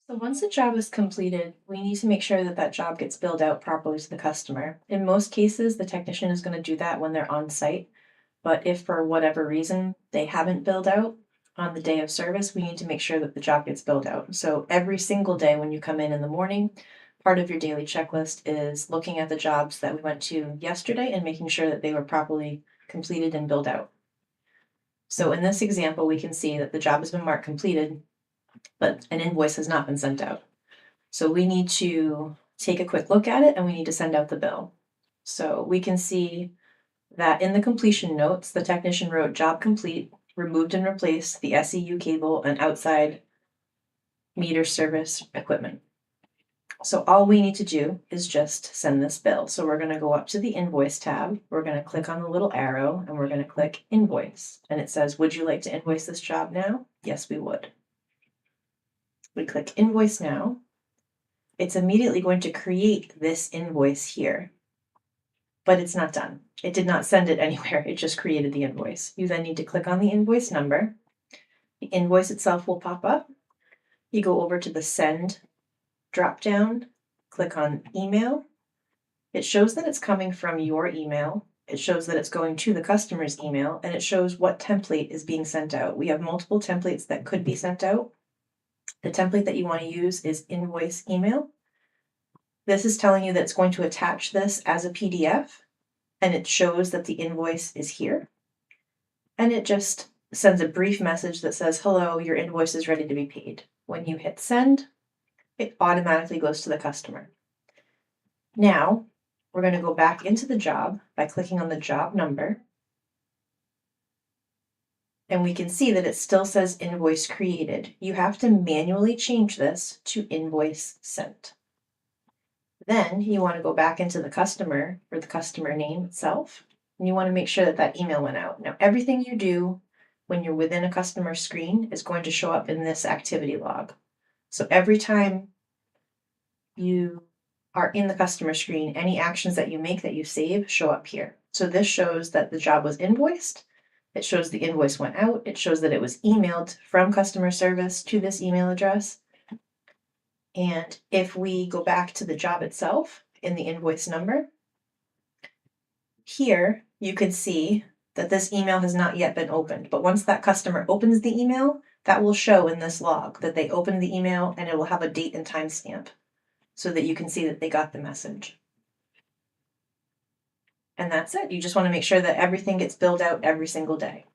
So once a job is completed, we need to make sure that that job gets billed out properly to the customer. In most cases, the technician is going to do that when they're on site. But if for whatever reason they haven't billed out on the day of service, we need to make sure that the job gets billed out. So every single day when you come in the morning, part of your daily checklist is looking at the jobs that we went to yesterday and making sure that they were properly completed and billed out. So in this example, we can see that the job has been marked completed, but an invoice has not been sent out. So we need to take a quick look at it and we need to send out the bill. So we can see that in the completion notes, the technician wrote job complete, removed and replaced the SEU cable and outside meter service equipment. So all we need to do is just send this bill. So we're going to go up to the invoice tab. We're going to click on the little arrow and we're going to click invoice. And it says, would you like to invoice this job now? Yes, we would. We click invoice now. It's immediately going to create this invoice here, but it's not done. It did not send it anywhere. It just created the invoice. You then need to click on the invoice number. The invoice itself will pop up. You go over to the send drop down, click on email. It shows that it's coming from your email. It shows that it's going to the customer's email, and it shows what template is being sent out. We have multiple templates that could be sent out. The template that you want to use is invoice email. This is telling you that it's going to attach this as a PDF, and it shows that the invoice is here. And it just sends a brief message that says, hello, your invoice is ready to be paid. When you hit send, it automatically goes to the customer. Now, we're going to go back into the job by clicking on the job number. And we can see that it still says invoice created. You have to manually change this to invoice sent. Then you want to go back into the customer or the customer name itself, and you want to make sure that that email went out. Now, everything you do when you're within a customer screen is going to show up in this activity log. So every time you are in the customer screen, any actions that you make that you save show up here. So this shows that the job was invoiced. It shows the invoice went out. It shows that it was emailed from customer service to this email address. And if we go back to the job itself in the invoice number, here you can see that this email has not yet been opened. But once that customer opens the email, that will show in this log that they opened the email, and it will have a date and time stamp so that you can see that they got the message. And that's it. You just want to make sure that everything gets billed out every single day.